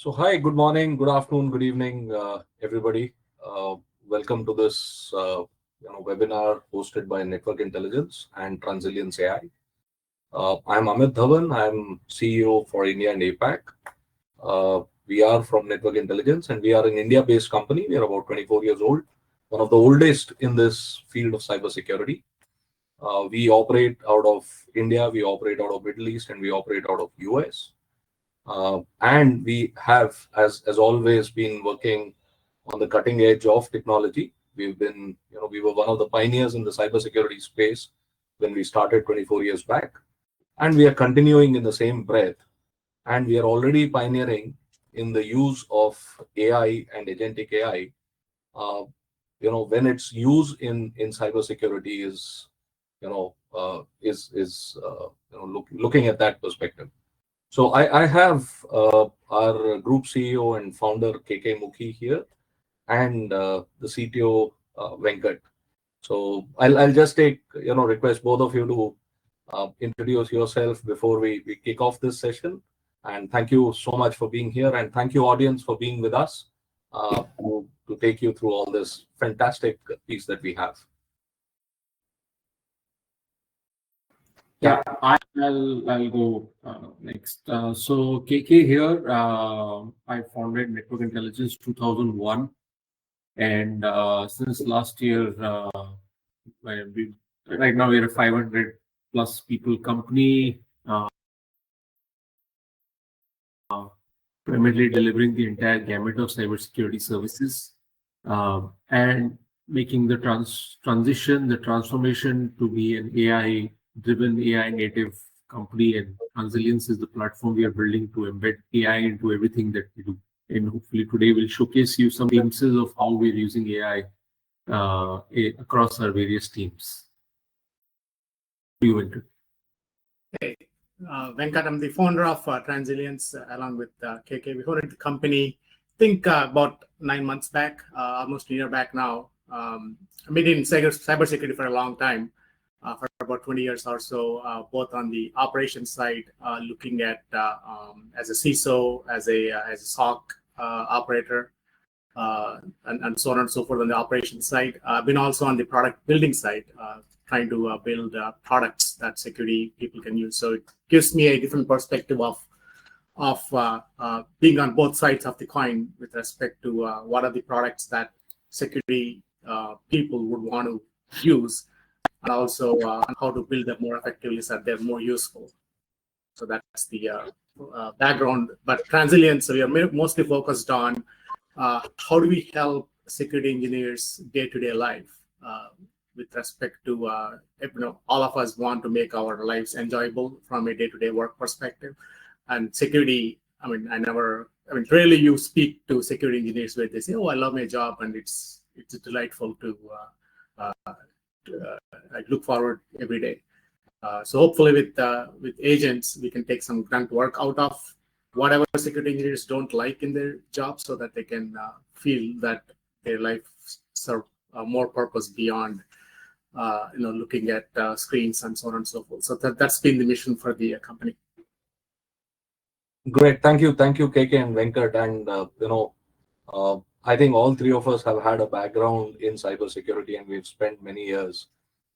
So, hi, good morning, good afternoon, good evening, everybody. Welcome to this webinar hosted by Network Intelligence and Transilience AI. I'm Amit Dhawan. I'm CEO for India and APAC. We are from Network Intelligence, and we are an India-based company. We are about 24 years old, one of the oldest in this field of cybersecurity. We operate out of India, we operate out of Middle East, and we operate out of US. And we have, as always, been working on the cutting edge of technology. We were one of the pioneers in the cybersecurity space when we started 24 years back, and we are continuing in the same breath. And we are already pioneering in the use of AI and agentic AI. When its use in cybersecurity is, looking at that perspective. So I have our group CEO and founder KK Mukhi here, and the CTO Venkat. So I'll just request both of you to introduce yourself before we kick off this session. And thank you so much for being here, and thank you audience for being with us to take you through all this fantastic piece that we have. Yeah, I'll go next. So KK here. I founded Network Intelligence 2001, and since last year, right now we're a 500 plus people company, primarily delivering the entire gamut of cybersecurity services, and making the transformation to be an AI-driven, AI-native company. And Transilience is the platform we are building to embed AI into everything that we do. And hopefully today we'll showcase you some glimpses of how we're using AI across our various teams. You Venkat. Hey, Venkat, I'm the founder of Transilience along with KK. We founded the company, I think about 9 months back, almost a year back now. I've been in cybersecurity for a long time, for about 20 years or so, both on the operations side, looking at as a CISO, as a SOC operator, and so on and so forth on the operations side. I've been also on the product building side, trying to build products that security people can use. So it gives me a different perspective of being on both sides of the coin with respect to what are the products that security people would want to use, and also on how to build them more effectively so that they're more useful. So that's the background. But Transilience, we are mostly focused on how do we help security engineers day-to-day life with respect to, all of us want to make our lives enjoyable from a day-to-day work perspective. And security, rarely you speak to security engineers where they say, oh, I love my job and it's delightful to I look forward every day. So hopefully with agents, we can take some grunt work out of whatever security engineers don't like in their job, so that they can feel that their life serve more purpose beyond looking at screens and so on and so forth. So that's been the mission for the company. Great, thank you, KK and Venkat. And I think all three of us have had a background in cybersecurity, and we've spent many years.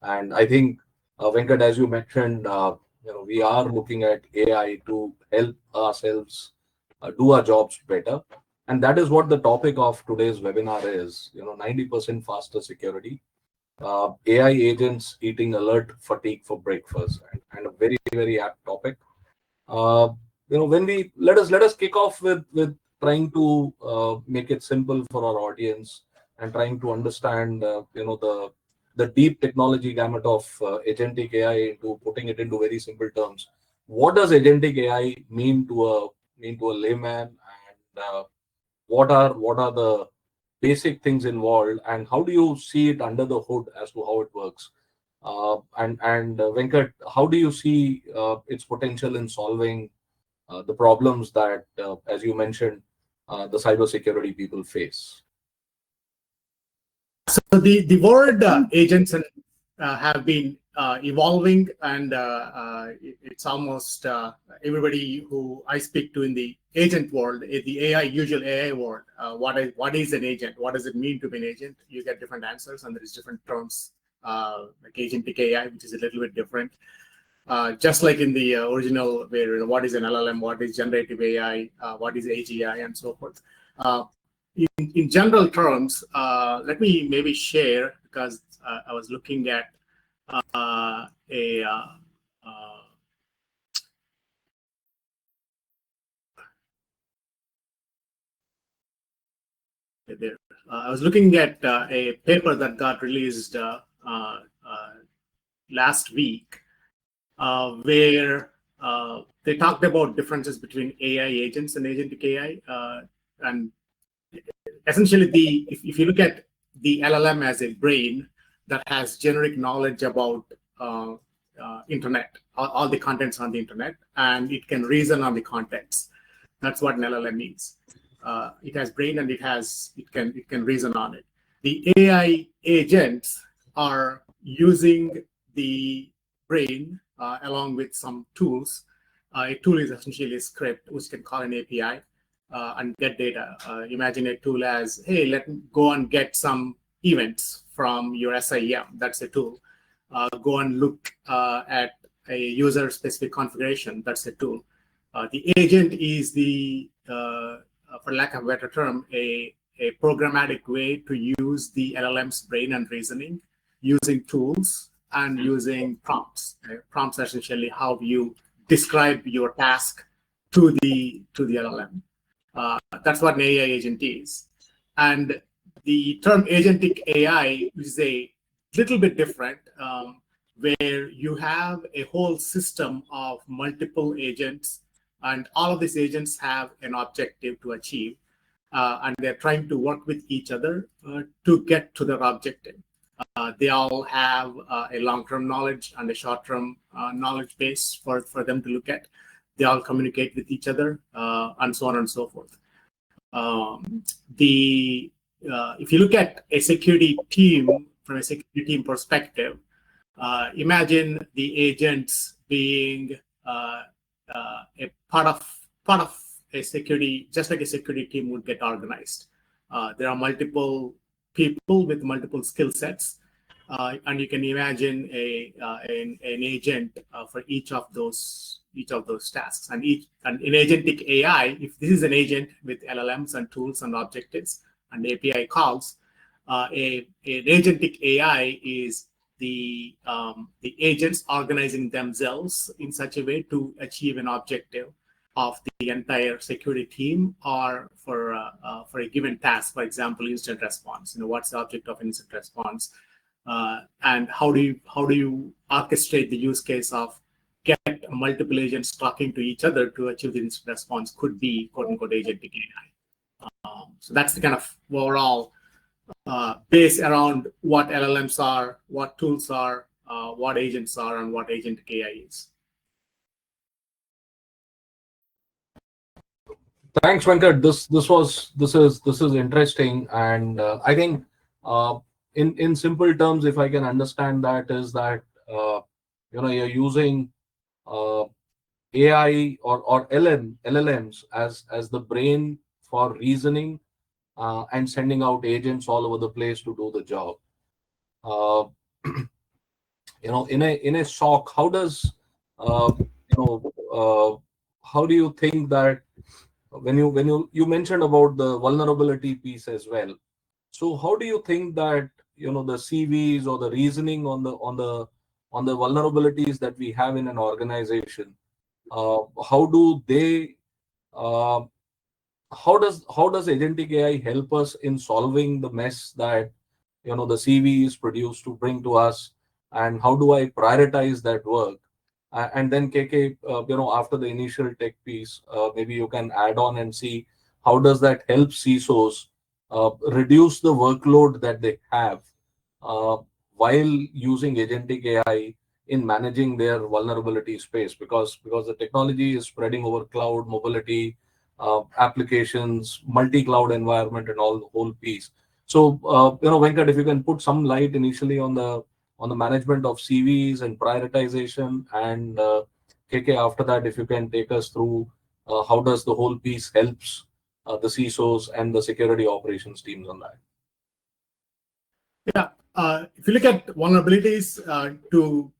And I think Venkat, as you mentioned, we are looking at AI to help ourselves do our jobs better. And that is what the topic of today's webinar is, 90% faster security. AI agents eating alert fatigue for breakfast, and a very, very apt topic. Let us kick off with trying to make it simple for our audience and trying to understand, the deep technology gamut of agentic AI, into putting it into very simple terms. What does agentic AI mean to a layman, and what are the basic things involved, and how do you see it under the hood as to how it works? And Venkat, how do you see its potential in solving the problems that, as you mentioned, the cybersecurity people face? So the word agents have been evolving, and it's almost everybody who I speak to in the agent world, the usual AI world. What is an agent? What does it mean to be an agent? You get different answers, and there is different terms like agentic AI, which is a little bit different. Just like in the original, where what is an LLM, what is generative AI, what is AGI, and so forth. In general terms, let me maybe share, because I was looking at I was looking at a paper that got released last week, where they talked about differences between AI agents and agentic AI, and essentially, if you look at the LLM as a brain that has generic knowledge about internet, all the contents on the internet, and it can reason on the contents. That's what an LLM is. It has brain, and it can reason on it. The AI agents are using the brain along with some tools. A tool is essentially a script which can call an API and get data. Imagine a tool as, hey, let me go and get some events from your SIEM. That's a tool. Go and look at a user-specific configuration. That's a tool. The agent is for lack of a better term, a programmatic way to use the LLM's brain and reasoning using tools and using prompts. Prompts are essentially how you describe your task to the LLM. That's what an AI agent is. And the term agentic AI is a little bit different, where you have a whole system of multiple agents, and all of these agents have an objective to achieve, and they're trying to work with each other to get to their objective. They all have a long-term knowledge and a short-term knowledge base for them to look at. They all communicate with each other, and so on and so forth. If you look at a security team from a security team perspective, imagine the agents being a part of a security, just like a security team would get organized. There are multiple people with multiple skill sets, and you can imagine an agent for each of those tasks. And in agentic AI, if this is an agent with LLMs and tools and objectives and API calls, an agentic AI is the agents organizing themselves in such a way to achieve an objective of the entire security team, or for a given task. For example, incident response. What's the object of incident response, and how do you orchestrate the use case of get multiple agents talking to each other to achieve the incident response? Could be quote unquote agentic AI. So that's the kind of overall base around what LLMs are, what tools are, what agents are, and what agentic AI is. Thanks, Venkat. This is interesting, and I think in simple terms, if I can understand that, is that you're using AI or LLMs as the brain for reasoning and sending out agents all over the place to do the job. In a SOC, how does how do you think that when you mentioned about the vulnerability piece as well? So how do you think that the CVs or the reasoning on the vulnerabilities that we have in an organization, how does agentic AI help us in solving the mess that the CV is produced to bring to us, and how do I prioritize that work? And then KK, after the initial tech piece, maybe you can add on and see how does that help CISOs reduce the workload that they have while using agentic AI in managing their vulnerability space, because the technology is spreading over cloud, mobility, applications, multi-cloud environment, and all the whole piece. So Venkat, if you can put some light initially on the on the management of CVs and prioritization. And KK, after that, if you can take us through how does the whole piece helps the CISOs and the security operations teams on that. Yeah, if you look at vulnerabilities, to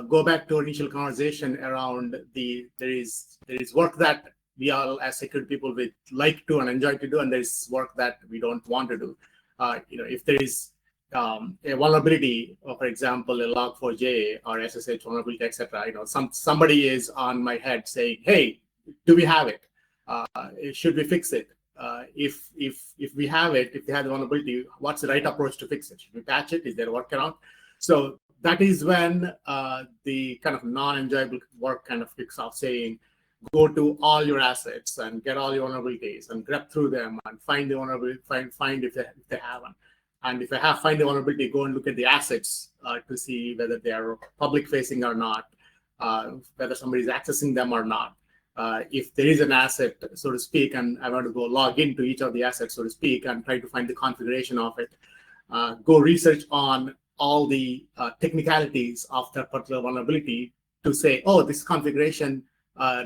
go back to our initial conversation around there is work that we all as security people would like to and enjoy to do, and there is work that we don't want to do. If there is a vulnerability, or for example, a Log4j or SSH vulnerability, etc. Somebody is on my head saying, "Hey, do we have it? Should we fix it? If we have it, if they have the vulnerability, what's the right approach to fix it? Should we patch it? Is there a workaround?" So that is when the kind of non-enjoyable work kind of kicks off, saying, go to all your assets and get all your vulnerabilities and grep through them and find the vulnerability, find if they have one. And if I find the vulnerability, go and look at the assets to see whether they are public facing or not, whether somebody is accessing them or not. If there is an asset, so to speak, and I want to go log into each of the assets, so to speak, and try to find the configuration of it, go research on all the technicalities of that particular vulnerability to say, oh, this configuration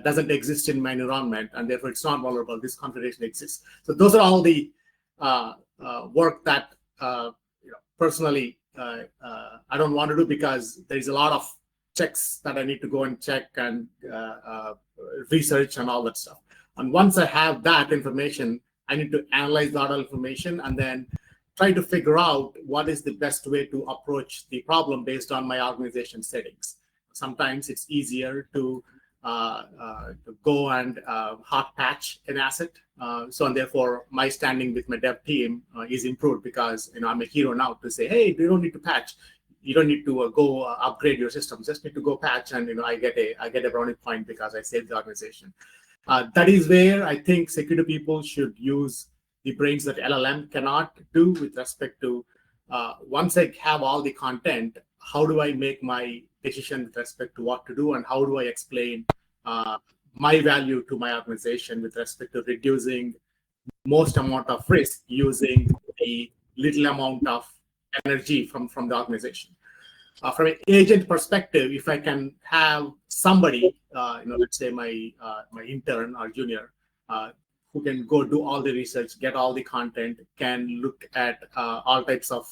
doesn't exist in my environment, and therefore it's not vulnerable. This configuration exists. So those are all the work that personally I don't want to do, because there is a lot of checks that I need to go and check and research and all that stuff. And once I have that information, I need to analyze that information and then try to figure out what is the best way to approach the problem based on my organization settings. Sometimes it's easier to go and hot patch an asset. And therefore, my standing with my dev team is improved, because I'm a hero now to say, hey, you don't need to patch. You don't need to go upgrade your system. Just need to go patch, and I get a brownie point because I saved the organization. That is where I think security people should use the brains that LLM cannot do with respect to once I have all the content, how do I make my decision with respect to what to do, and how do I explain my value to my organization with respect to reducing most amount of risk using a little amount of energy from the organization. From an agent perspective, if I can have somebody, let's say my intern or junior, who can go do all the research, get all the content, can look at all types of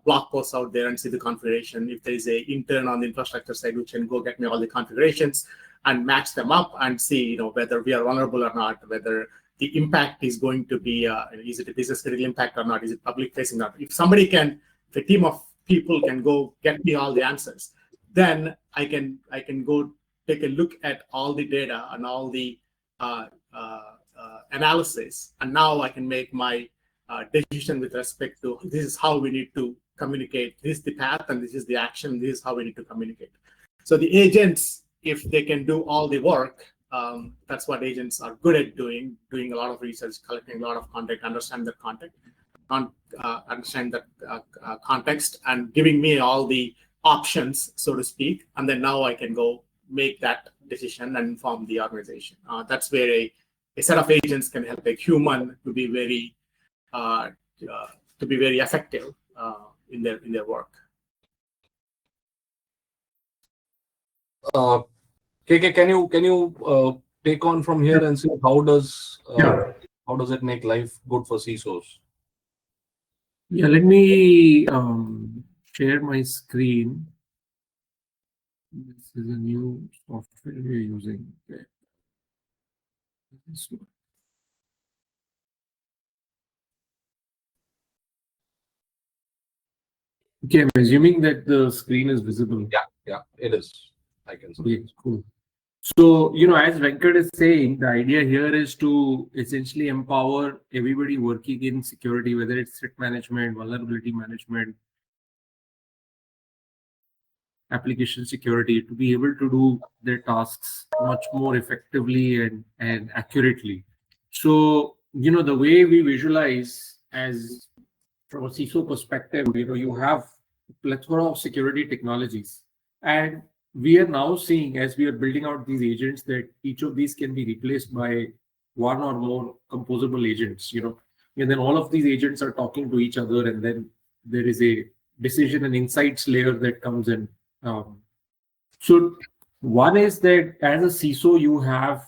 blog posts out there and see the configuration. If there is an intern on the infrastructure side, which can go get me all the configurations and match them up and see, whether we are vulnerable or not, whether the impact is going to be, is it a business critical impact or not, is it public facing or not. If somebody can, if a team of people can go get me all the answers, then I can go take a look at all the data and all the analysis, and now I can make my decision with respect to this is how we need to communicate, this is the path, and this is the action, this is how we need to communicate. So the agents, if they can do all the work, that's what agents are good at doing a lot of research, collecting a lot of content, understand that content, understand that context, and giving me all the options, so to speak, and then now I can go make that decision and inform the organization. That's where a set of agents can help a human to be very effective in their work. KK, can you take on from here and see how does it make life good for CISOs? Yeah, let me share my screen. This is a new software we're using. Okay. Okay, I'm assuming that the screen is visible. Yeah, it is. I can see. Okay, cool. So, as Venkat is saying, the idea here is to essentially empower everybody working in security, whether it's threat management, vulnerability management, application security, to be able to do their tasks much more effectively and accurately. So, the way we visualize as from a CISO perspective, you have a plethora of security technologies, and we are now seeing, as we are building out these agents, that each of these can be replaced by one or more composable agents, and then all of these agents are talking to each other, and then there is a decision and insights layer that comes in. So one is that as a CISO, you have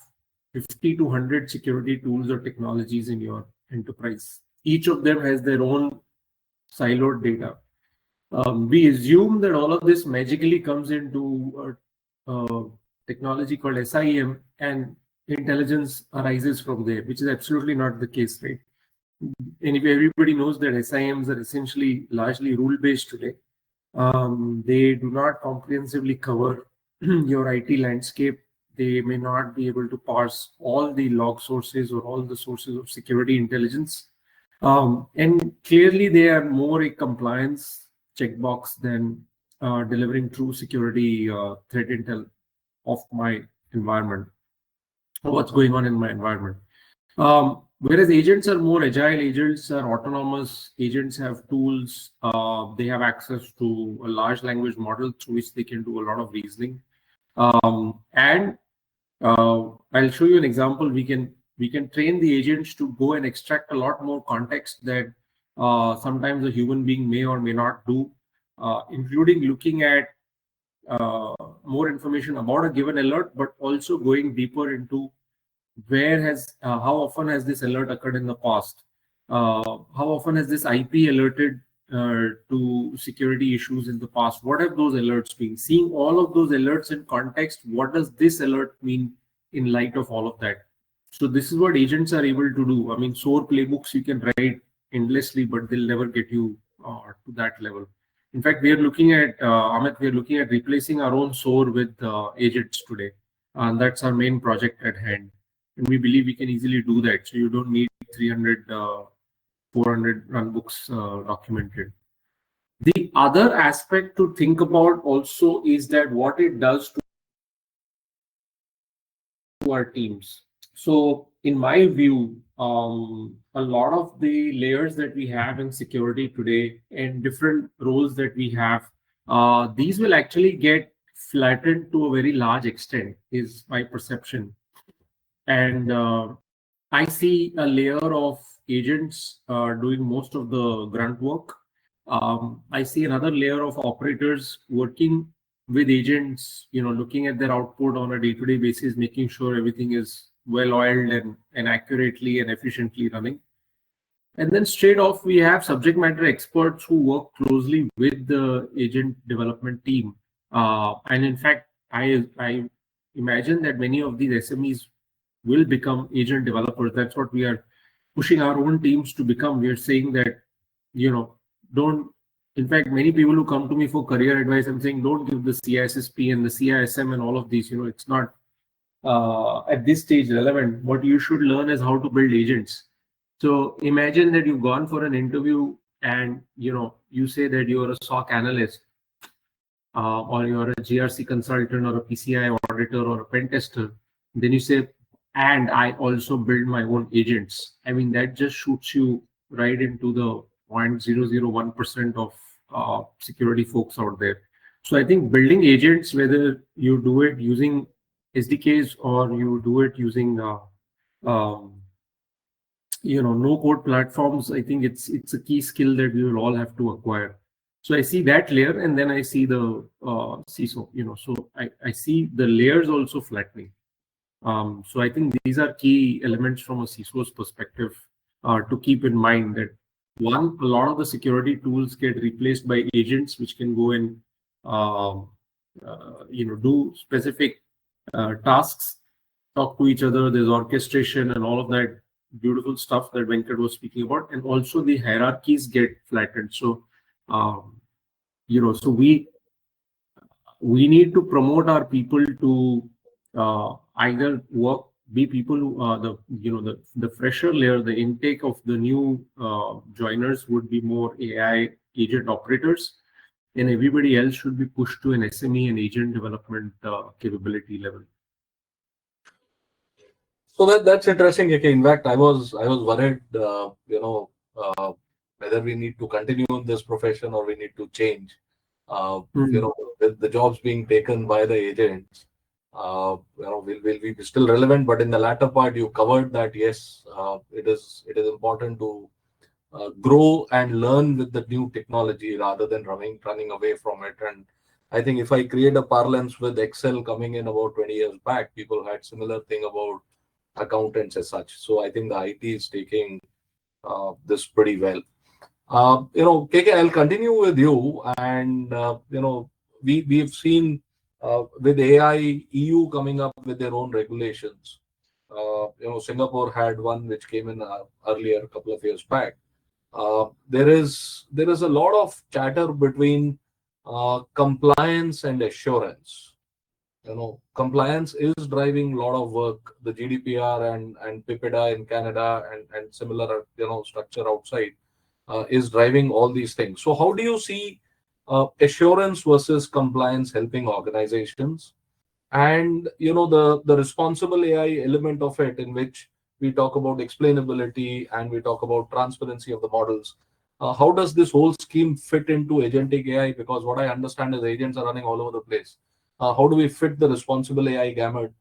50 to 100 security tools or technologies in your enterprise. Each of them has their own siloed data. We assume that all of this magically comes into a technology called SIEM, and intelligence arises from there, which is absolutely not the case, right? Anyway, everybody knows that SIEMs are essentially largely rule-based today. They do not comprehensively cover your IT landscape. They may not be able to parse all the log sources or all the sources of security intelligence. And clearly, they are more a compliance checkbox than delivering true security threat intel of my environment, or what's going on in my environment. Whereas agents are more agile, agents are autonomous, agents have tools, they have access to a large language model through which they can do a lot of reasoning. And I'll show you an example. We can train the agents to go and extract a lot more context that sometimes a human being may or may not do, including looking at more information about a given alert, but also going deeper into how often has this alert occurred in the past? How often has this IP alerted to security issues in the past? What have those alerts been? Seeing all of those alerts in context, what does this alert mean in light of all of that? So this is what agents are able to do. I mean, SOAR playbooks you can write endlessly, but they'll never get you to that level. In fact, we are looking at, Amit, we are looking at replacing our own SOAR with agents today. And that's our main project at hand. And we believe we can easily do that. So you don't need 300, 400 runbooks documented. The other aspect to think about also is that what it does to our teams. So in my view, a lot of the layers that we have in security today and different roles that we have, these will actually get flattened to a very large extent, is my perception. And I see a layer of agents doing most of the grunt work. I see another layer of operators working with agents, looking at their output on a day-to-day basis, making sure everything is well-oiled and accurately and efficiently running. And then straight off, we have subject matter experts who work closely with the agent development team. And in fact, I imagine that many of these SMEs will become agent developers. That's what we are pushing our own teams to become. We are saying that, don't, in fact, many people who come to me for career advice, I'm saying, don't give the CISSP and the CISM and all of these, it's not at this stage relevant. What you should learn is how to build agents. So imagine that you've gone for an interview and, you say that you're a SOC analyst or you're a GRC consultant or a PCI auditor or a pen tester. Then you say, and I also build my own agents. I mean, that just shoots you right into the 0.001% of security folks out there. So I think building agents, whether you do it using SDKs or you do it using no-code platforms, I think it's a key skill that we will all have to acquire. So I see that layer, and then I see the CISO. So I see the layers also flattening. So I think these are key elements from a CISO's perspective to keep in mind that one, a lot of the security tools get replaced by agents, which can go and do specific tasks, talk to each other. There's orchestration and all of that beautiful stuff that Venkat was speaking about, and also the hierarchies get flattened. So so we need to promote our people to either be people who the fresher layer, the intake of the new joiners would be more AI agent operators, and everybody else should be pushed to an SME and agent development capability level. So that's interesting. Okay, in fact, I was worried, whether we need to continue in this profession or we need to change. With the jobs being taken by the agents, will we be still relevant? But in the latter part, you covered that yes, it is important to grow and learn with the new technology rather than running away from it. And I think if I create a parlance with Excel coming in about 20 years back, people had similar thing about accountants as such. So I think the IT is taking this pretty well. KK, I'll continue with you. And we've seen with AI, EU coming up with their own regulations. Singapore had one which came in earlier, a couple of years back. There is a lot of chatter between compliance and assurance. Compliance is driving a lot of work. The GDPR and PIPEDA in Canada and similar structure outside is driving all these things. So how do you see assurance versus compliance helping organizations? And the responsible AI element of it, in which we talk about explainability and we talk about transparency of the models. How does this whole scheme fit into agentic AI? Because what I understand is agents are running all over the place. How do we fit the responsible AI gamut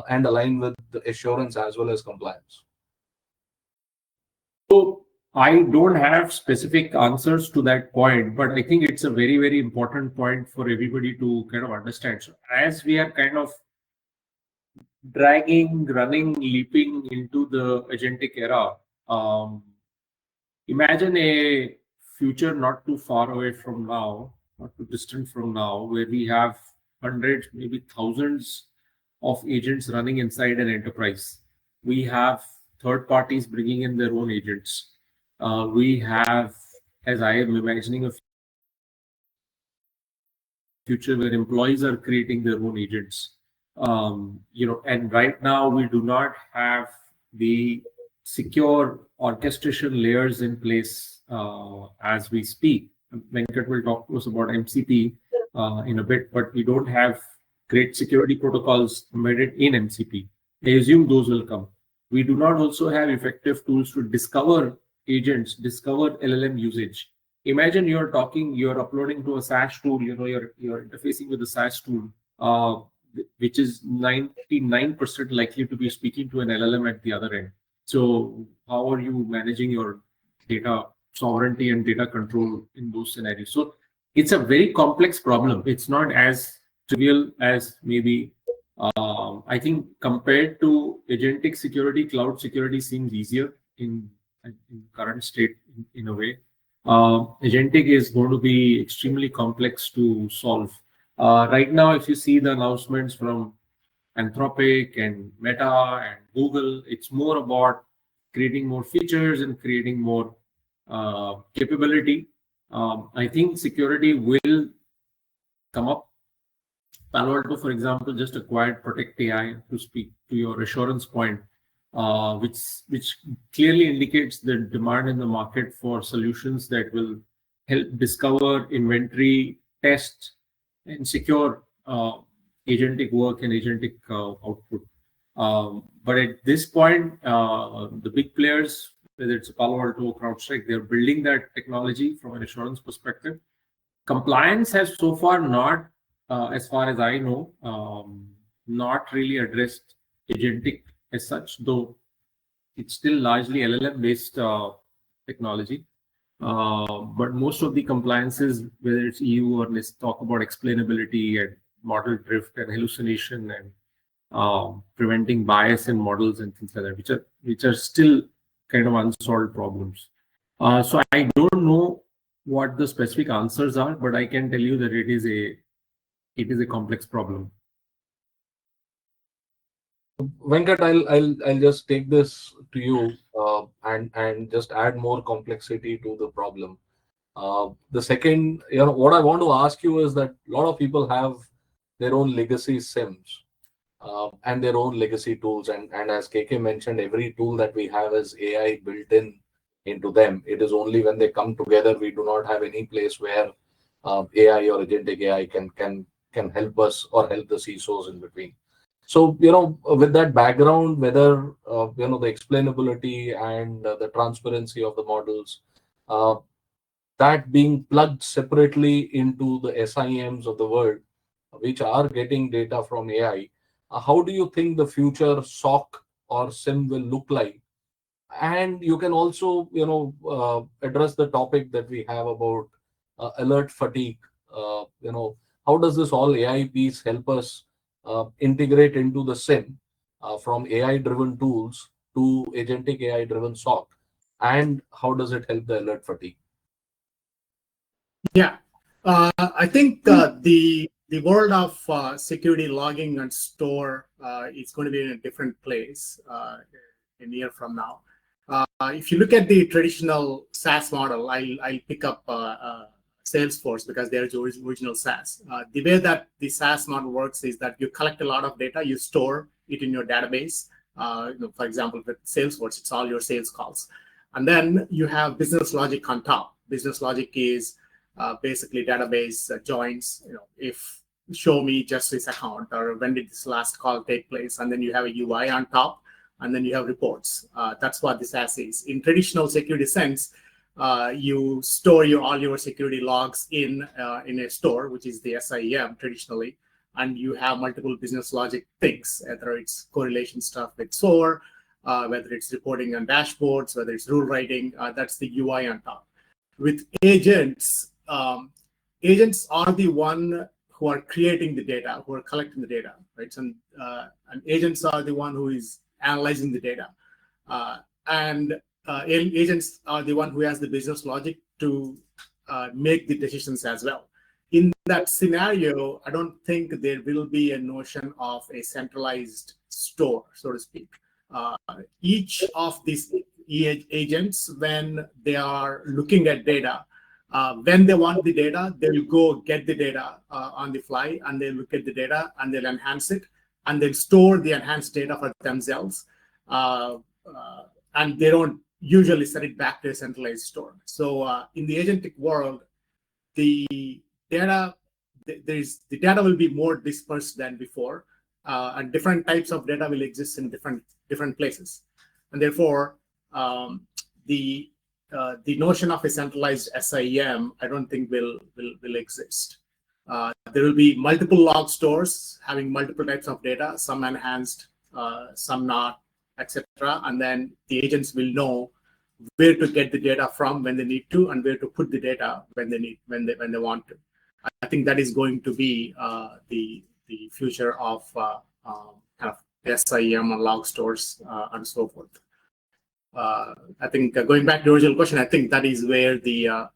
and align with the assurance as well as compliance? So I don't have specific answers to that point, but I think it's a very, very important point for everybody to kind of understand. So as we are kind of dragging, running, leaping into the agentic era, imagine a future not too far away from now, not too distant from now, where we have hundreds, maybe thousands of agents running inside an enterprise. We have third parties bringing in their own agents. We have, as I am imagining, a future where employees are creating their own agents. And right now we do not have the secure orchestration layers in place as we speak. Venkat will talk to us about MCP in a bit, but we don't have great security protocols embedded in MCP. I assume those will come. We do not also have effective tools to discover agents, discover LLM usage. Imagine you're uploading to a SaaS tool, you're interfacing with a SaaS tool, which is 99% likely to be speaking to an LLM at the other end. So how are you managing your data sovereignty and data control in those scenarios? So it's a very complex problem. It's not as trivial as maybe, I think compared to agentic security, cloud security seems easier in current state in a way. Agentic is going to be extremely complex to solve. Right now, if you see the announcements from Anthropic and Meta and Google, it's more about creating more features and creating more capability. I think security will come up. Palo Alto, for example, just acquired Protect AI, to speak to your assurance point, which clearly indicates the demand in the market for solutions that will help discover, inventory, test, and secure agentic work and agentic output. But at this point, the big players, whether it's Palo Alto or CrowdStrike, they're building that technology from an assurance perspective. Compliance has so far not, as far as I know, not really addressed agentic as such, though it's still largely LLM-based technology. But most of the compliances, whether it's EU or let's talk about explainability and model drift and hallucination and preventing bias in models and things like that, which are still kind of unsolved problems. So I don't know what the specific answers are, but I can tell you that it is a complex problem. Venkat, I'll just take this to you and just add more complexity to the problem. The second, what I want to ask you is that a lot of people have their own legacy SIMs and their own legacy tools, and as KK mentioned, every tool that we have is AI built into them. It is only when they come together we do not have any place where AI or agentic AI can help us or help the CISOs in between. So, with that background, whether, the explainability and the transparency of the models, that being plugged separately into the SIEMs of the world, which are getting data from AI, how do you think the future SOC or SIM will look like And you can also, address the topic that we have about alert fatigue. How does this all AI piece help us integrate into the SIM from AI-driven tools to agentic AI-driven SOC, and how does it help the alert fatigue? Yeah, I think the world of security logging and store is going to be in a different place in a year from now. If you look at the traditional SaaS model, I'll pick up Salesforce because they're the original SaaS. The way that the SaaS model works is that you collect a lot of data, you store it in your database. For example, with Salesforce, it's all your sales calls. And then you have business logic on top. Business logic is basically database joins, if show me just this account, or when did this last call take place, and then you have a UI on top, and then you have reports. That's what the SaaS is. In traditional security sense, you store all your security logs in a store, which is the SIEM traditionally, and you have multiple business logic things, whether it's correlation stuff with SOAR, whether it's reporting on dashboards, whether it's rule writing, that's the UI on top. With agents, agents are the one who are creating the data, who are collecting the data, right? And agents are the one who is analyzing the data. And agents are the one who has the business logic to make the decisions as well. In that scenario, I don't think there will be a notion of a centralized store, so to speak. Each of these agents, when they are looking at data, when they want the data, they will go get the data on the fly, and they look at the data and they'll enhance it, and they'll store the enhanced data for themselves. And they don't usually send it back to a centralized store. So in the agentic world, the data will be more dispersed than before, and different types of data will exist in different places, and therefore the notion of a centralized SIEM, I don't think will exist. There will be multiple log stores having multiple types of data, some enhanced, some not, etc. And then the agents will know where to get the data from when they need to, and where to put the data when they want to. I think that is going to be the future of kind of SIEM and log stores and so forth. I think going back to the original question, I think that is where the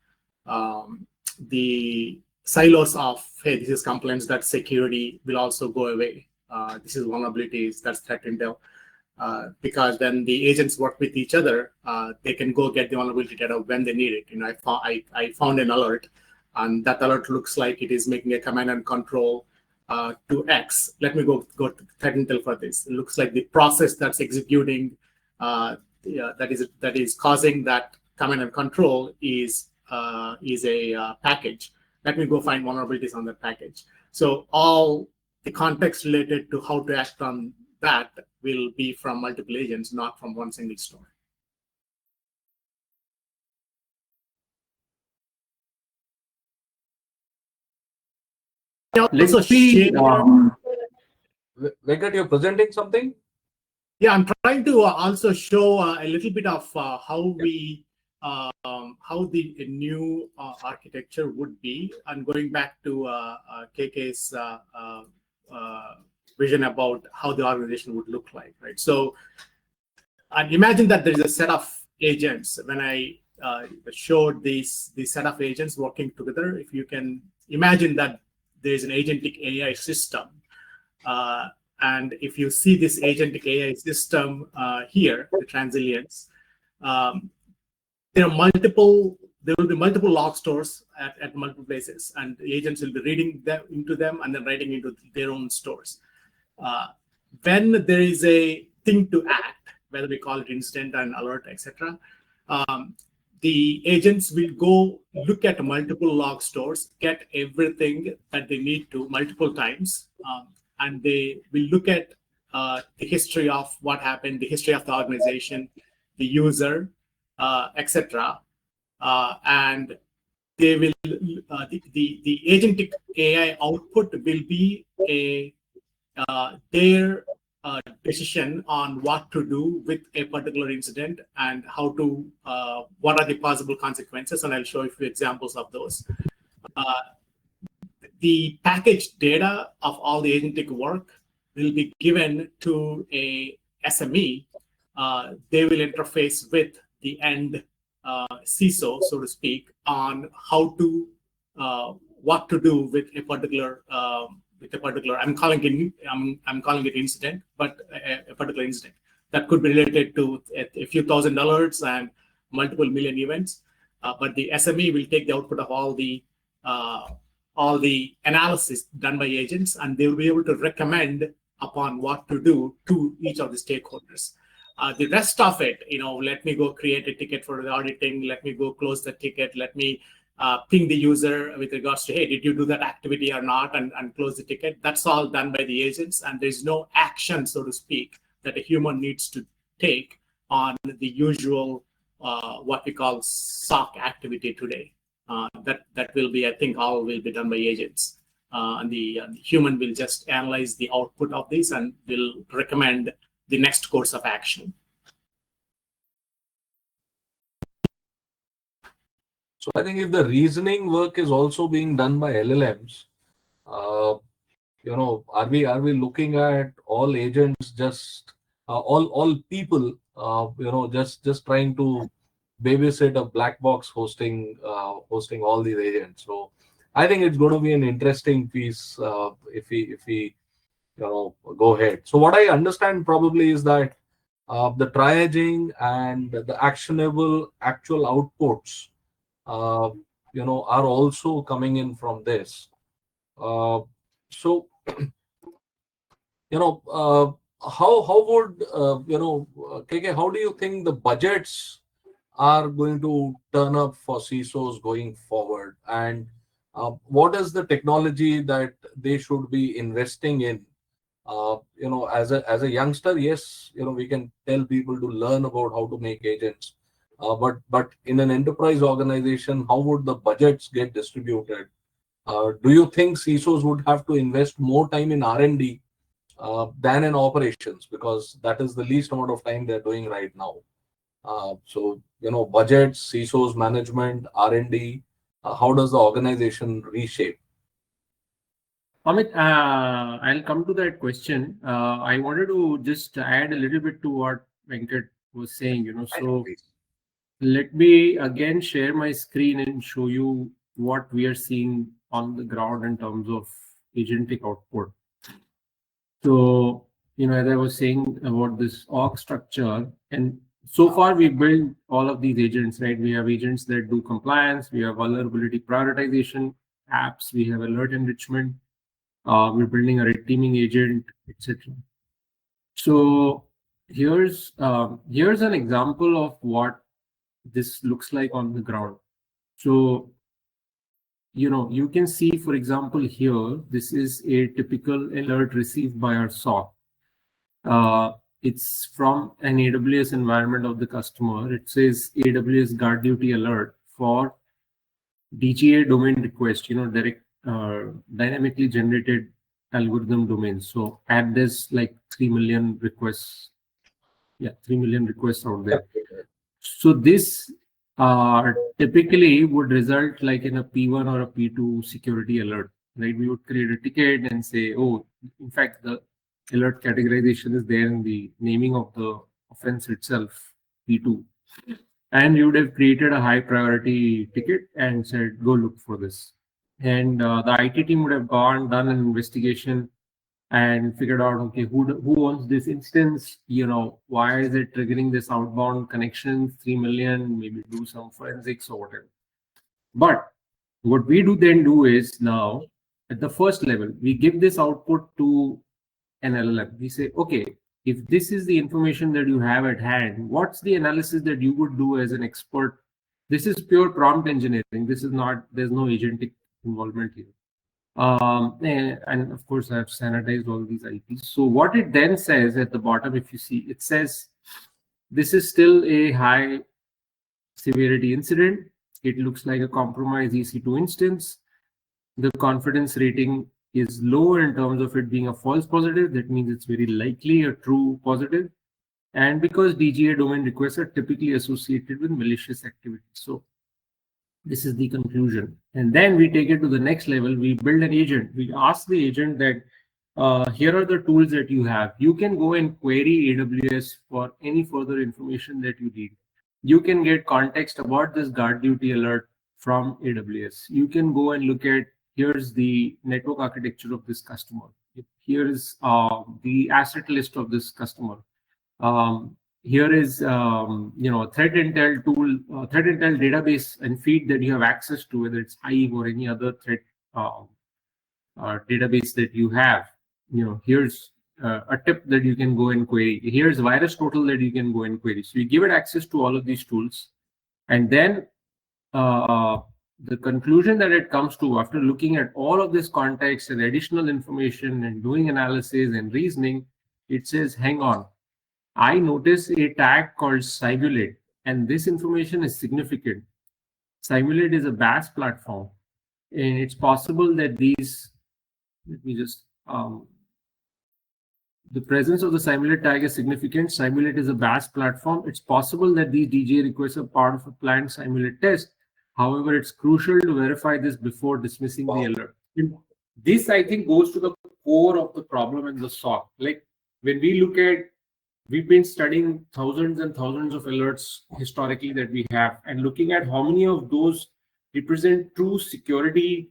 silos of, hey, this is compliance, that's security, will also go away. This is vulnerabilities, that's threat intel. Because then the agents work with each other, they can go get the vulnerability data when they need it. I found an alert, and that alert looks like it is making a command and control to X. Let me go to threat intel for this. It looks like the process that's executing that is causing that command and control is a package. Let me go find vulnerabilities on that package. So all the context related to how to act on that will be from multiple agents, not from one single store. Let's see. Venkat, you're presenting something? Yeah, I'm trying to also show a little bit of how the new architecture would be, and going back to KK's vision about how the organization would look like, right? So, and imagine that there is a set of agents. When I showed the set of agents working together, if you can imagine that there is an agentic AI system. And if you see this agentic AI system here, the Transilience, there will be multiple log stores at multiple places, and the agents will be reading them into them and then writing into their own stores. When there is a thing to act, whether we call it incident and alert, etc., the agents will go look at multiple log stores, get everything that they need to multiple times, and they will look at the history of what happened, the history of the organization, the user, etc. And they will the agentic AI output will be their decision on what to do with a particular incident and how to, what are the possible consequences. And I'll show you a few examples of those. The packaged data of all the agentic work will be given to a SME. They will interface with the end CISO, so to speak, on how to, what to do with a particular, I'm calling it incident, but a particular incident that could be related to a few $1,000s and multiple million events. But the SME will take the output of all the analysis done by agents, and they will be able to recommend upon what to do to each of the stakeholders. The rest of it, let me go create a ticket for the auditing, let me go close the ticket, let me ping the user with regards to, hey, did you do that activity or not, and close the ticket. That's all done by the agents, and there's no action, so to speak, that a human needs to take on the usual, what we call SOC activity today. That will be, I think, all will be done by agents. And the human will just analyze the output of this and will recommend the next course of action. So I think if the reasoning work is also being done by LLMs, are we looking at all agents just all people, just trying to babysit a black box hosting all these agents? So I think it's going to be an interesting piece if we go ahead. So what I understand probably is that the triaging and the actionable actual outputs are also coming in from this. So how would KK, how do you think the budgets are going to turn up for CISOs going forward, and what is the technology that they should be investing in? As a youngster, yes, we can tell people to learn about how to make agents, but in an enterprise organization, how would the budgets get distributed? Do you think CISOs would have to invest more time in R&D than in operations, because that is the least amount of time they're doing right now? So budgets, CISOs, management, R&D, how does the organization reshape? Amit, I'll come to that question. I wanted to just add a little bit to what Venkat was saying. So let me again share my screen and show you what we are seeing on the ground in terms of agentic output. So, as I was saying about this org structure, and so far we built all of these agents, right? We have agents that do compliance, we have vulnerability prioritization apps, we have alert enrichment, we're building a red teaming agent, etc. So here's an example of what this looks like on the ground. So you can see, for example, here, this is a typical alert received by our SOC. It's from an AWS environment of the customer. It says AWS Guard Duty Alert for DGA domain request, direct dynamically generated algorithm domains. So add this like 3 million requests. Yeah, 3 million requests out there. So this typically would result like in a P1 or a P2 security alert, right? We would create a ticket and say, oh, in fact, the alert categorization is there in the naming of the offense itself, P2. And you would have created a high priority ticket and said, go look for this. And the IT team would have done an investigation and figured out, okay, who owns this instance? Why is it triggering this outbound connection? 3 million, maybe do some forensics or whatever. But what we then do is now at the first level, we give this output to an LLM. We say, okay, if this is the information that you have at hand, what's the analysis that you would do as an expert? This is pure prompt engineering. This is not, there's no agentic involvement here. And of course, I've sanitized all these IPs. So what it then says at the bottom, if you see, it says this is still a high severity incident. It looks like a compromised EC2 instance. The confidence rating is low in terms of it being a false positive, that means it's very likely a true positive. And because DGA domain requests are typically associated with malicious activity. So this is the conclusion. And then we take it to the next level. We build an agent. We ask the agent that here are the tools that you have. You can go and query AWS for any further information that you need. You can get context about this guard duty alert from AWS. You can go and look at, here's the network architecture of this customer. Here is the asset list of this customer. Here is threat intel tool, threat intel database and feed that you have access to, whether it's Hive or any other threat database that you have. Here's a tip that you can go and query. Here's VirusTotal that you can go and query. So you give it access to all of these tools, and then the conclusion that it comes to after looking at all of this context and additional information and doing analysis and reasoning, it says, hang on, I notice a tag called Simulate, and this information is significant. Simulate is a BaaS platform, and it's possible that these, let me just, the presence of the Simulate tag is significant. Simulate is a BaaS platform. It's possible that these DGA requests are part of a planned Simulate test. However, it's crucial to verify this before dismissing the alert. This, I think, goes to the core of the problem in the SOC. Like when we look at, we've been studying thousands and thousands of alerts historically that we have, and looking at how many of those represent true security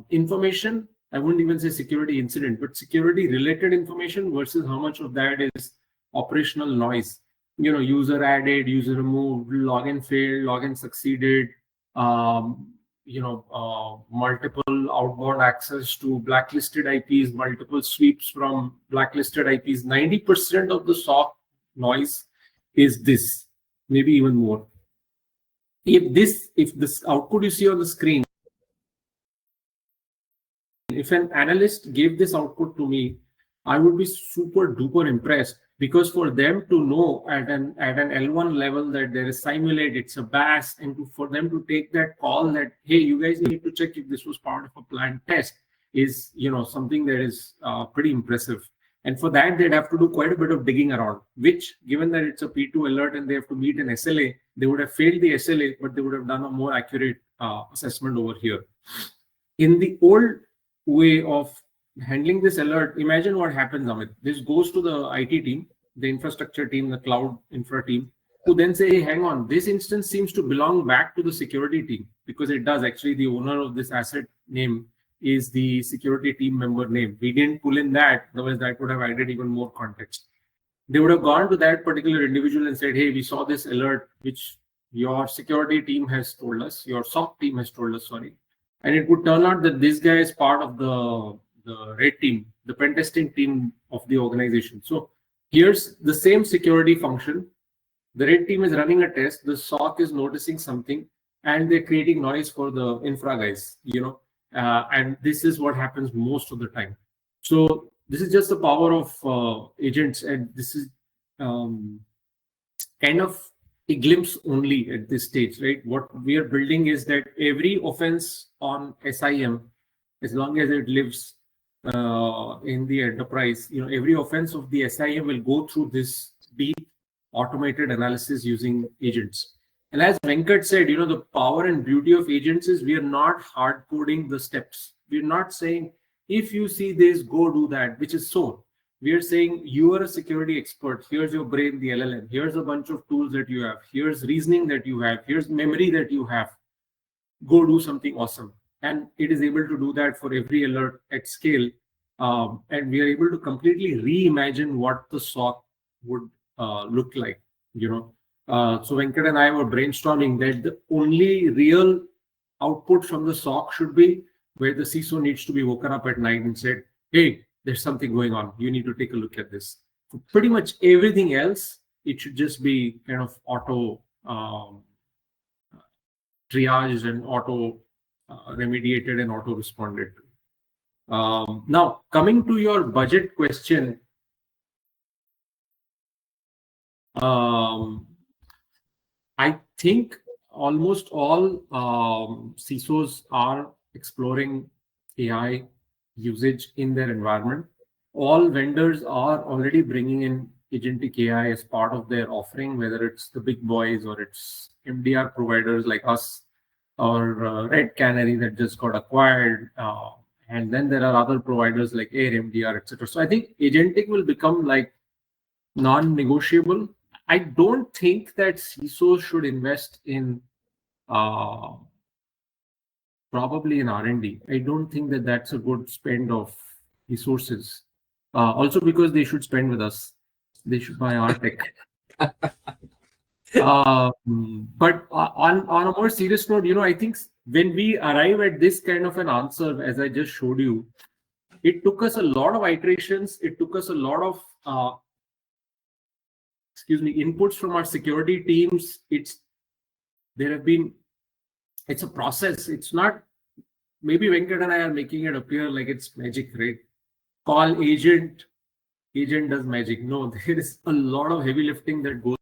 information. I wouldn't even say security incident, but security related information versus how much of that is operational noise. User added, user removed, login failed, login succeeded, multiple outbound access to blacklisted IPs, multiple sweeps from blacklisted IPs. 90% of the SOC noise is this, maybe even more. If this output you see on the screen, if an analyst gave this output to me, I would be super duper impressed, because for them to know at an L1 level that there is Simulate, it's a BaaS, and for them to take that call that, hey, you guys need to check if this was part of a planned test, is something that is pretty impressive. And for that, they'd have to do quite a bit of digging around, which, given that it's a P2 alert and they have to meet an SLA, they would have failed the SLA, but they would have done a more accurate assessment over here. In the old way of handling this alert, imagine what happens, Amit. This goes to the IT team, the infrastructure team, the cloud infra team, who then say, hey, hang on, this instance seems to belong back to the security team, because it does. Actually, the owner of this asset name is the security team member name. We didn't pull in that, otherwise that would have added even more context. They would have gone to that particular individual and said, hey, we saw this alert, which your security team has told us, your SOC team has told us, sorry. And it would turn out that this guy is part of the red team, the pen testing team of the organization. So here's the same security function. The red team is running a test. The SOC is noticing something, and they're creating noise for the infra guys, and this is what happens most of the time. So this is just the power of agents, and this is kind of a glimpse only at this stage, right? What we are building is that every offense on SIM, as long as it lives in the enterprise, every offense of the SIM will go through this deep automated analysis using agents. And as Venkat said, the power and beauty of agents is we are not hard coding the steps. We're not saying, if you see this, go do that, which is so. We are saying, you are a security expert. Here's your brain, the LLM. Here's a bunch of tools that you have. Here's reasoning that you have. Here's memory that you have. Go do something awesome. And it is able to do that for every alert at scale. And we are able to completely reimagine what the SOC would look like. So Venkat and I were brainstorming that the only real output from the SOC should be where the CISO needs to be woken up at night and said, hey, there's something going on. You need to take a look at this. For pretty much everything else, it should just be kind of auto triaged and auto remediated and auto responded to. Now, coming to your budget question, I think almost all CISOs are exploring AI usage in their environment. All vendors are already bringing in agentic AI as part of their offering, whether it's the big boys or it's MDR providers like us or Red Canary that just got acquired. And then there are other providers like Air MDR, etc. So I think agentic will become like non-negotiable. I don't think that CISOs should invest in probably in R&D. I don't think that that's a good spend of resources. Also because they should spend with us. They should buy our tech. But on a more serious note, I think when we arrive at this kind of an answer, as I just showed you, it took us a lot of iterations. It took us a lot of inputs from our security teams. It's a process. It's not, maybe Venkat and I are making it appear like it's magic, right? Call agent does magic. No, there is a lot of heavy lifting that goes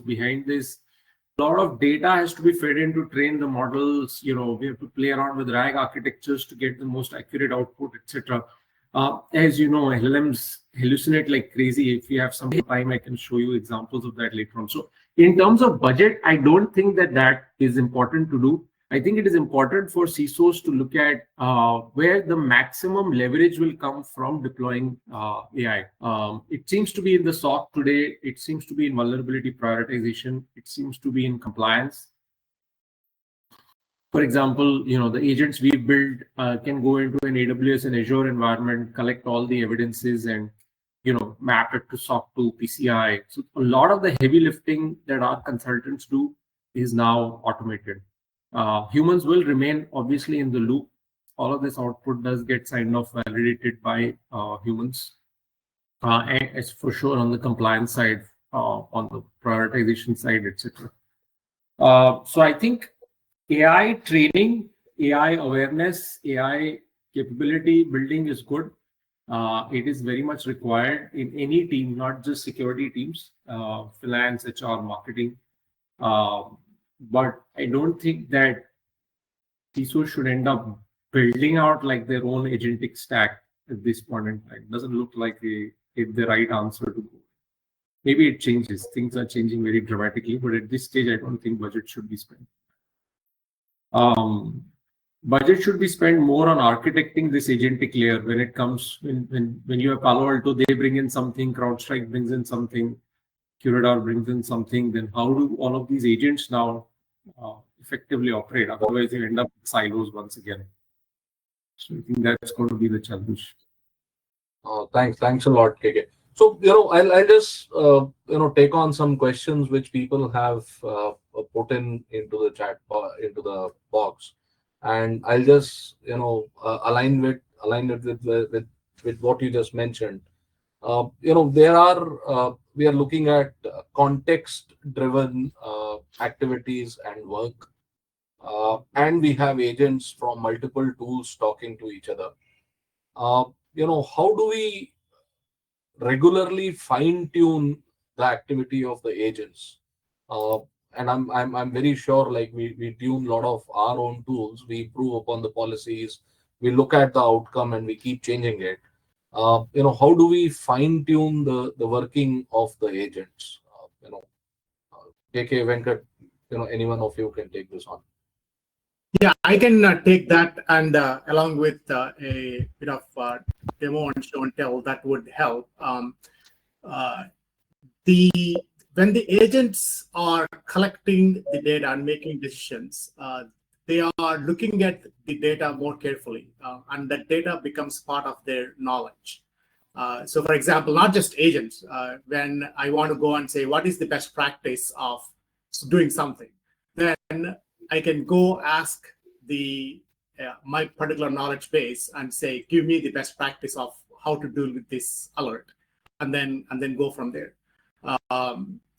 behind this. A lot of data has to be fed in to train the models. We have to play around with RAG architectures to get the most accurate output, etc. As you know, LLMs hallucinate like crazy. If you have some time, I can show you examples of that later on. So in terms of budget, I don't think that is important to do. I think it is important for CISOs to look at where the maximum leverage will come from deploying AI. It seems to be in the SOC today. It seems to be in vulnerability prioritization. It seems to be in compliance. For example, the agents we build can go into an AWS and Azure environment, collect all the evidences and map it to SOC 2, PCI. So a lot of the heavy lifting that our consultants do is now automated. Humans will remain obviously in the loop. All of this output does get signed off, validated by humans. And it's for sure on the compliance side, on the prioritization side, etc. So I think AI training, AI awareness, AI capability building is good. It is very much required in any team, not just security teams, finance, HR, marketing. But I don't think that CISO should end up building out like their own agentic stack at this point in time. It doesn't look like the right answer to go. Maybe it changes. Things are changing very dramatically, but at this stage, I don't think budget should be spent. Budget should be spent more on architecting this agentic layer when it comes, when you have Palo Alto, they bring in something, CrowdStrike brings in something, QRadar brings in something, then how do all of these agents now effectively operate? Otherwise, you end up with silos once again. So I think that's going to be the challenge. Thanks a lot, KK. So I'll just take on some questions which people have put into the chat into the box, and I'll just align it with what you just mentioned. We are looking at context-driven activities and work, and we have agents from multiple tools talking to each other. How do we regularly fine-tune the activity of the agents? And I'm very sure, like we tune a lot of our own tools, we improve upon the policies, we look at the outcome, and we keep changing it. How do we fine tune the working of the agents? KK, Venkat, anyone of you can take this on. Yeah, I can take that, and along with a bit of demo and show and tell, that would help. When the agents are collecting the data and making decisions, they are looking at the data more carefully, and that data becomes part of their knowledge. So, for example, not just agents, when I want to go and say, what is the best practice of doing something, then I can go ask my particular knowledge base and say, give me the best practice of how to deal with this alert, and then go from there.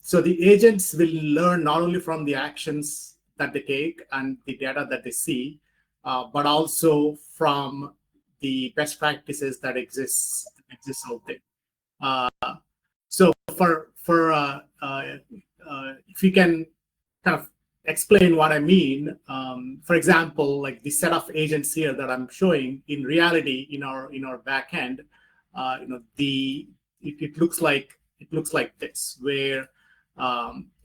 So the agents will learn not only from the actions that they take and the data that they see, but also from the best practices that exist out there. So if you can kind of explain what I mean, for example, like the set of agents here that I'm showing, in reality, in our backend, it looks like this, where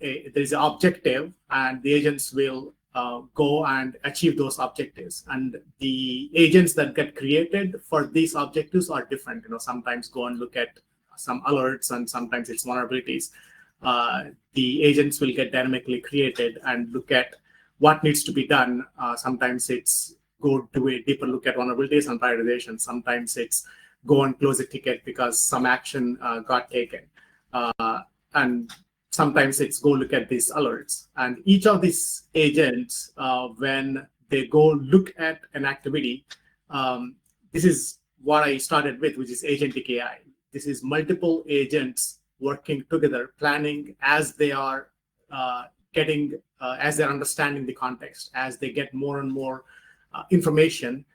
there's an objective, and the agents will go and achieve those objectives. And the agents that get created for these objectives are different. Sometimes go and look at some alerts, and sometimes it's vulnerabilities. The agents will get dynamically created and look at what needs to be done. Sometimes it's go do a deeper look at vulnerabilities and prioritization. Sometimes it's go and close a ticket because some action got taken. And sometimes it's go look at these alerts. And each of these agents, when they go look at an activity, this is what I started with, which is agentic AI. This is multiple agents working together, planning as they are as they're understanding the context. As they get more and more information,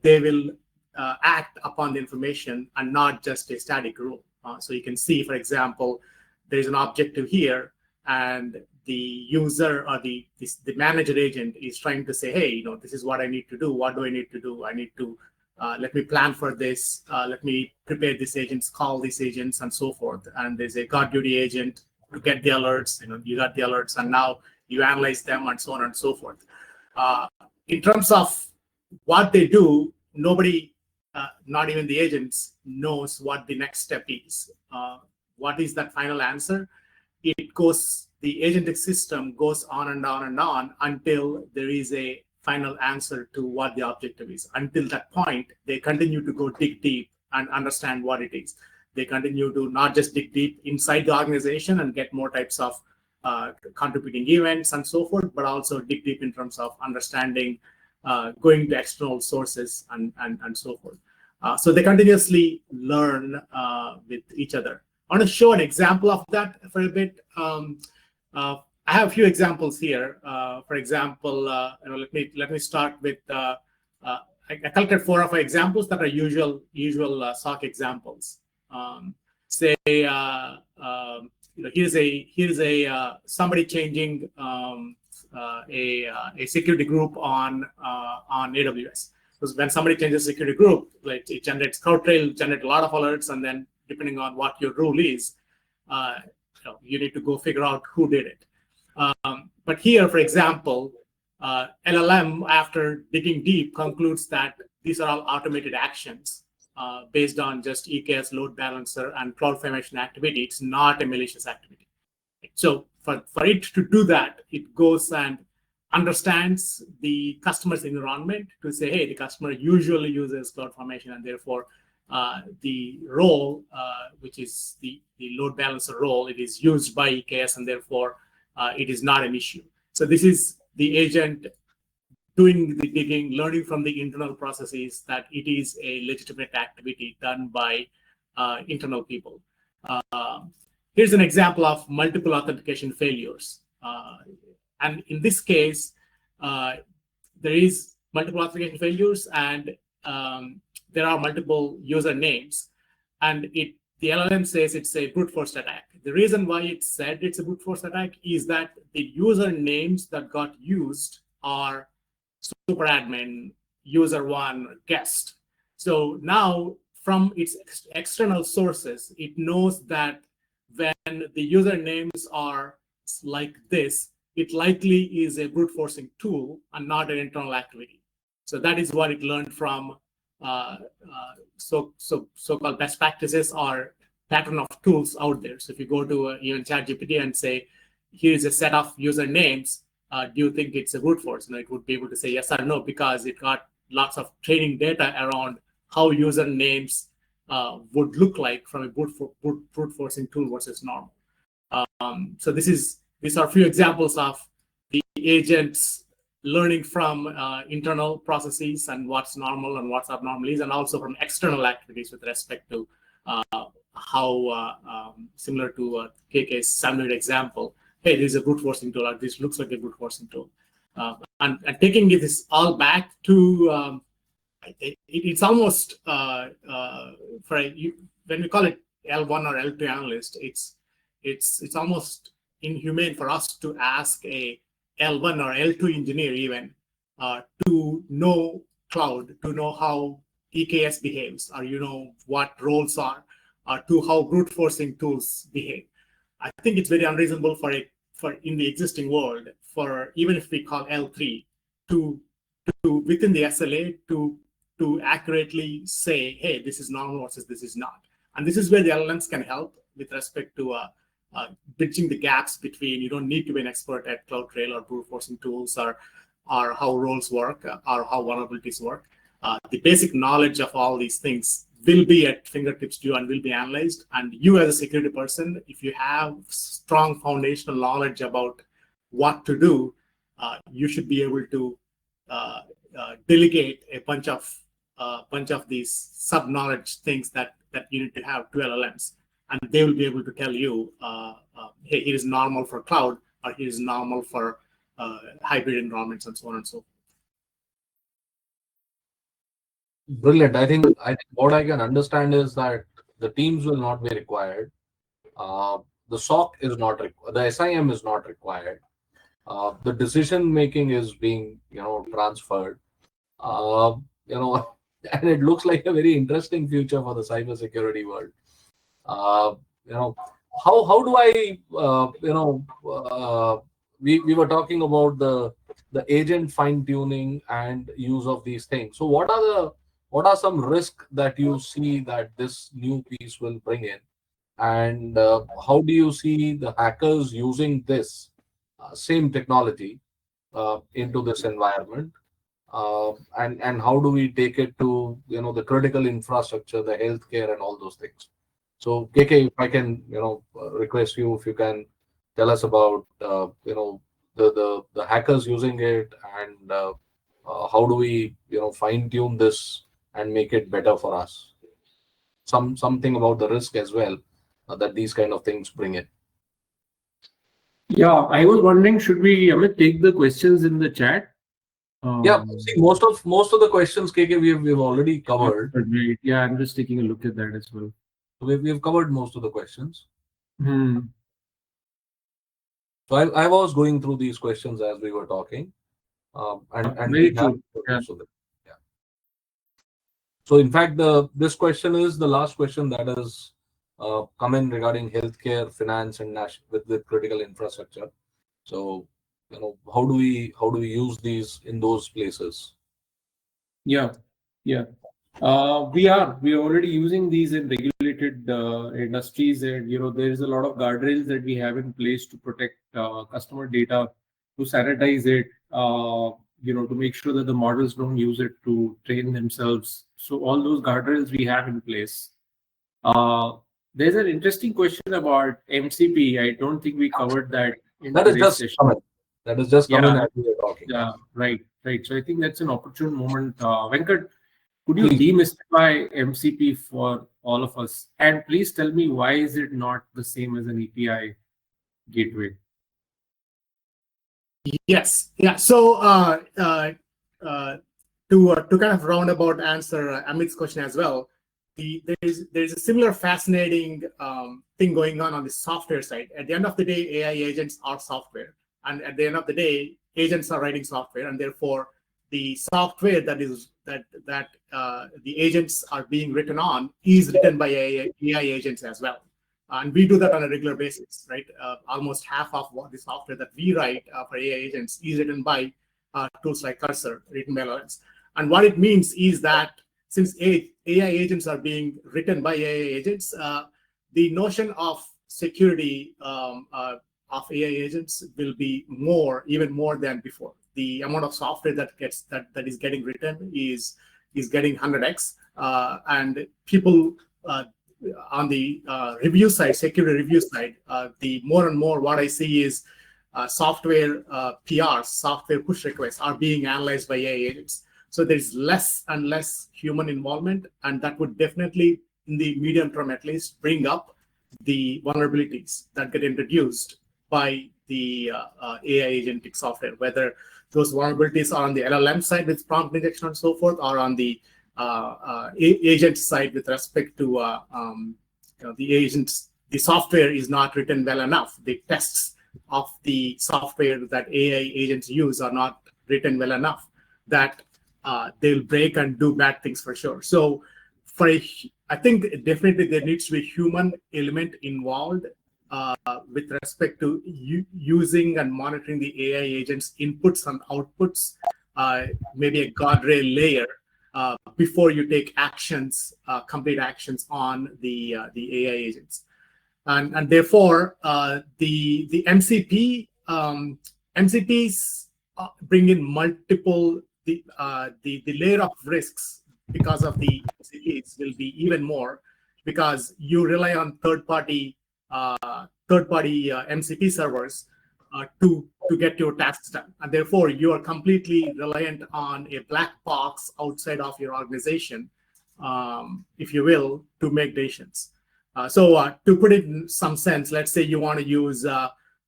they will act upon the information and not just a static rule. So you can see, for example, there's an objective here, and the user or the manager agent is trying to say, hey, this is what I need to do. What do I need to do? I need to let me plan for this. Let me prepare these agents, call these agents, and so forth. And there's a guard duty agent to get the alerts. You got the alerts, and now you analyze them, and so on and so forth. In terms of what they do, nobody, not even the agents, knows what the next step is. What is that final answer? The agentic system goes on and on and on until there is a final answer to what the objective is. Until that point, they continue to go dig deep and understand what it is. They continue to not just dig deep inside the organization and get more types of contributing events and so forth, but also dig deep in terms of understanding, going to external sources and so forth. So they continuously learn with each other. I want to show an example of that for a bit. I have a few examples here. For example, let me start with. I collected 4 or 5 examples that are usual SOC examples. Say, here's a somebody changing a security group on AWS. Because when somebody changes security group, like it generates CrowdTrail, generate a lot of alerts, and then depending on what your rule is, you need to go figure out who did it. But here, for example, LLM, after digging deep, concludes that these are all automated actions based on just EKS load balancer and CloudFormation activity. It's not a malicious activity. So for it to do that, it goes and understands the customer's environment to say, hey, the customer usually uses CloudFormation, and therefore the role, which is the load balancer role, it is used by EKS, and therefore it is not an issue. So this is the agent doing the digging, learning from the internal processes that it is a legitimate activity done by internal people. Here's an example of multiple authentication failures. And in this case, there is multiple authentication failures, and there are multiple user names, and the LLM says it's a brute force attack. The reason why it said it's a brute force attack is that the user names that got used are superadmin, user one, guest. So now from its external sources, it knows that when the user names are like this, it likely is a brute forcing tool and not an internal activity. So that is what it learned from so-called best practices or pattern of tools out there. So if you go to even ChatGPT and say, here's a set of user names, do you think it's a brute force? It would be able to say yes or no, because it got lots of training data around how user names would look like from a brute forcing tool versus normal. So these are a few examples of the agents learning from internal processes and what's normal and what's abnormal is, and also from external activities with respect to how similar to KK's standard example. Hey, this is a brute forcing tool, or this looks like a brute forcing tool. And taking this all back to, it's almost, when we call it L1 or L2 analyst, it's almost inhumane for us to ask a L1 or L2 engineer even to know cloud, to know how EKS behaves, or what roles are, to how brute forcing tools behave. I think it's very unreasonable for in the existing world, for even if we call L3 to within the SLA to accurately say, hey, this is normal versus this is not. And this is where the LLMs can help with respect to bridging the gaps between, you don't need to be an expert at CloudTrail or brute forcing tools or how roles work or how vulnerabilities work. The basic knowledge of all these things will be at fingertips to you and will be analyzed. And you as a security person, if you have strong foundational knowledge about what to do, you should be able to delegate a bunch of these sub-knowledge things that you need to have to LLMs. And they will be able to tell you, hey, it is normal for cloud, or it is normal for hybrid environments, and so on and so forth. Brilliant. I think what I can understand is that the teams will not be required. The SOC is not required. The SIM is not required. The decision making is being transferred. And it looks like a very interesting future for the cybersecurity world. How do I we were talking about the agent fine tuning and use of these things. So what are some risks that you see that this new piece will bring in, and how do you see the hackers using this same technology into this environment, and how do we take it to the critical infrastructure, the healthcare, and all those things? So KK, if I can request you, if you can tell us about the hackers using it, and how do we fine tune this and make it better for us? Something about the risk as well that these kind of things bring in. Yeah, I was wondering, should we Amit, take the questions in the chat? Yeah, see, most of the questions, KK, we've already covered. Right. Yeah, I'm just taking a look at that as well. We've covered most of the questions. Hmm. So I was going through these questions as we were talking, and Very we have true. Yeah. most of them. Yeah. So in fact, this question is the last question that has come in regarding healthcare, finance, and with critical infrastructure. So how do we use these in those places? Yeah. We are already using these in regulated industries, and there is a lot of guardrails that we have in place to protect customer data, to sanitize it, to make sure that the models don't use it to train themselves. So all those guardrails we have in place. There's an interesting question about MCP. I don't think we covered that in That is today's just session. coming. That is just coming as we were talking. Yeah, right. So I think that's an opportune moment. Venkat, could you Please. demystify MCP for all of us? And please tell me, why is it not the same as an API gateway? Yes. Yeah. So to kind of roundabout answer Amit's question as well, there's a similar fascinating thing going on the software side. At the end of the day, AI agents are software, and at the end of the day, agents are writing software, and therefore the software that the agents are being written on is written by AI agents as well. And we do that on a regular basis, right? Almost half of the software that we write for AI agents is written by tools like Cursor, written by LLMs. And what it means is that since AI agents are being written by AI agents, the notion of security of AI agents will be even more than before. The amount of software that is getting written is getting 100x, and people on the review side, security review side, the more and more what I see is software PRs, software push requests are being analyzed by AI agents. So there's less and less human involvement, and that would definitely, in the medium term at least, bring up the vulnerabilities that get introduced by the AI agentic software, whether those vulnerabilities are on the LLM side with prompt injection and so forth, or on the agent side with respect to the agents. The software is not written well enough. The tests of the software that AI agents use are not written well enough, that they'll break and do bad things for sure. So I think definitely there needs to be a human element involved with respect to using and monitoring the AI agents' inputs and outputs, maybe a guardrail layer before you take actions, complete actions on the AI agents. And therefore, the MCPs bring in multiple, the layer of risks because of the MCPs will be even more, because you rely on third-party MCP servers to get your tasks done, and therefore you are completely reliant on a black box outside of your organization, if you will, to make decisions. So to put it in some sense, let's say you want to use, you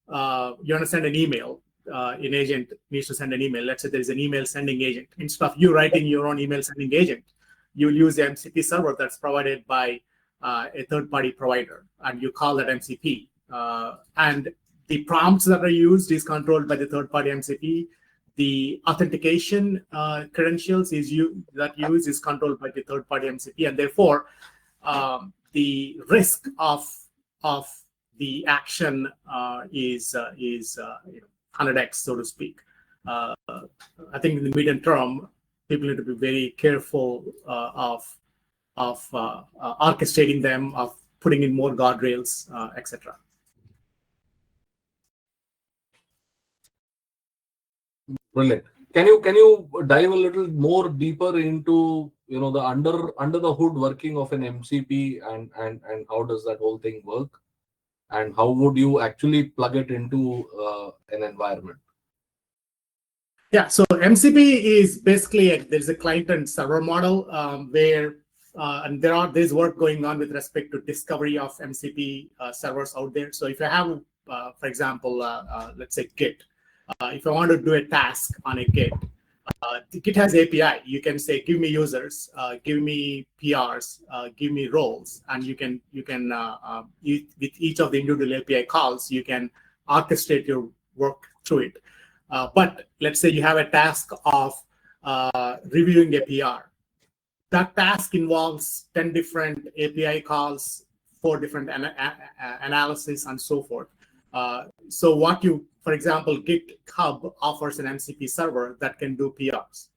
want to send an email. An agent needs to send an email. Let's say there is an email sending agent. Instead of you writing your own email sending agent, you'll use the MCP server that's provided by a third-party provider, and you call that MCP. And the prompts that are used is controlled by the third-party MCP. The authentication credentials that use is controlled by the third-party MCP, and therefore the risk of the action is 100x, so to speak. I think in the medium term, people need to be very careful of orchestrating them, of putting in more guardrails, etc. Brilliant. Can you dive a little more deeper into the under the hood working of an MCP and how does that whole thing work, and how would you actually plug it into an environment? Yeah, so MCP is basically there's a client and server model where and there's work going on with respect to discovery of MCP servers out there. So if you have, for example, let's say Git, if I want to do a task on a Git, Git has API. You can say, give me users, give me PRs, give me roles, and you can with each of the individual API calls, you can orchestrate your work through it. But let's say you have a task of reviewing a PR. That task involves 10 different API calls, 4 different analysis, and so forth. So for example, GitHub offers an MCP server that can do PRs,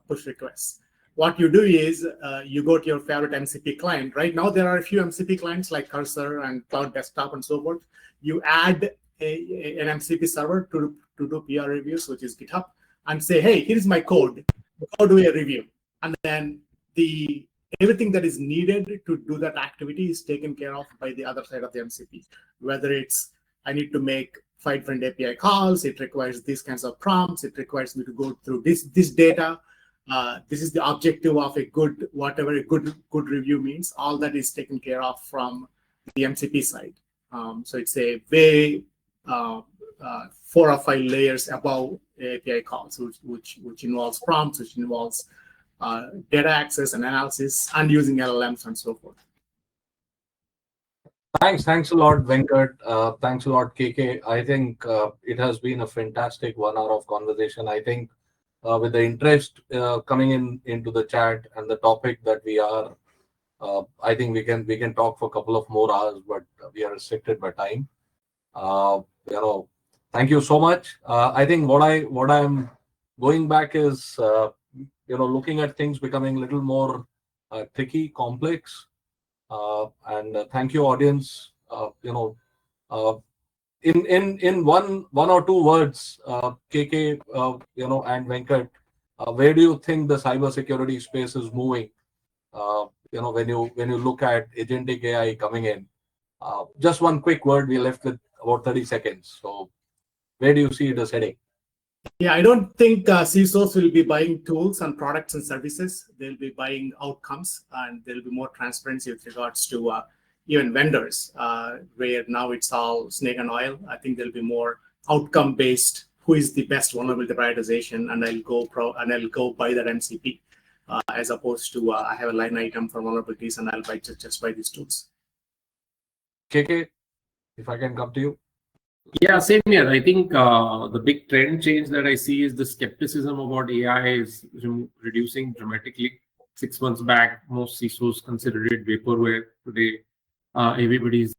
push requests. What you do is you go to your favorite MCP client. Right now, there are a few MCP clients like Cursor and Cloud Desktop and so forth. You add an MCP server to do PR reviews, which is GitHub, and say, hey, here's my code. Go do a review. And then everything that is needed to do that activity is taken care of by the other side of the MCP. Whether it's I need to make 5 different API calls, it requires these kinds of prompts, it requires me to go through this data. This is the objective of a good, whatever a good review means. All that is taken care of from the MCP side. So it's a way 4 or 5 layers above API calls, which involves prompts, which involves data access and analysis, and using LLMs and so forth. Thanks a lot, Venkat. Thanks a lot, KK. I think it has been a fantastic 1 hour of conversation. I think with the interest coming into the chat and the topic that we are, I think we can talk for a couple of more hours, but we are restricted by time. Thank you so much. I think what I'm going back is looking at things becoming a little more tricky, complex. And thank you, audience. In one or two words, KK, and Venkat, where do you think the cybersecurity space is moving? When you look at agentic AI coming in, just one quick word. We left with about 30 seconds. So, where do you see it as heading? Yeah, I don't think CISOs will be buying tools and products and services. They'll be buying outcomes, and there'll be more transparency with regards to even vendors, where now it's all snake and oil. I think there'll be more outcome-based. Who is the best vulnerability prioritization, and I'll go buy that MCP, as opposed to I have a line item for vulnerabilities and I'll just buy these tools. KK, if I can come to you. Yeah, same here. I think the big trend change that I see is the skepticism about AI is reducing dramatically. 6 months back, most CISOs considered it vaporware. Today, everybody is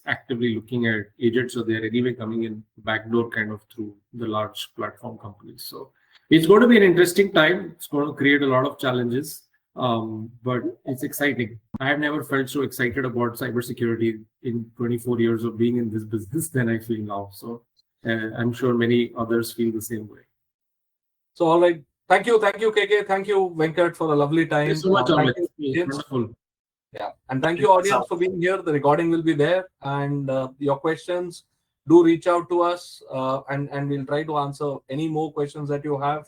actively looking at agents, so they're anyway coming in backdoor kind of through the large platform companies. So it's going to be an interesting time. It's going to create a lot of challenges, but it's exciting. I have never felt so excited about cybersecurity in 24 years of being in this business than I feel now. So I'm sure many others feel the same way. So, all right. Thank you, KK. Thank you, Venkat, for a lovely time. Thank you so much, Thank Amit. you, It was wonderful. yeah, and thank you, audience, for being here. The recording will be there, and your questions, do reach out to us, and we'll try to answer any more questions that you have.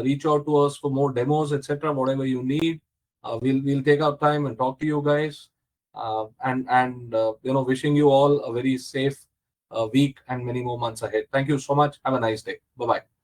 Reach out to us for more demos, etc. Whatever you need, we'll take our time and talk to you guys. And wishing you all a very safe week and many more months ahead. Thank you so much. Have a nice day. Bye bye.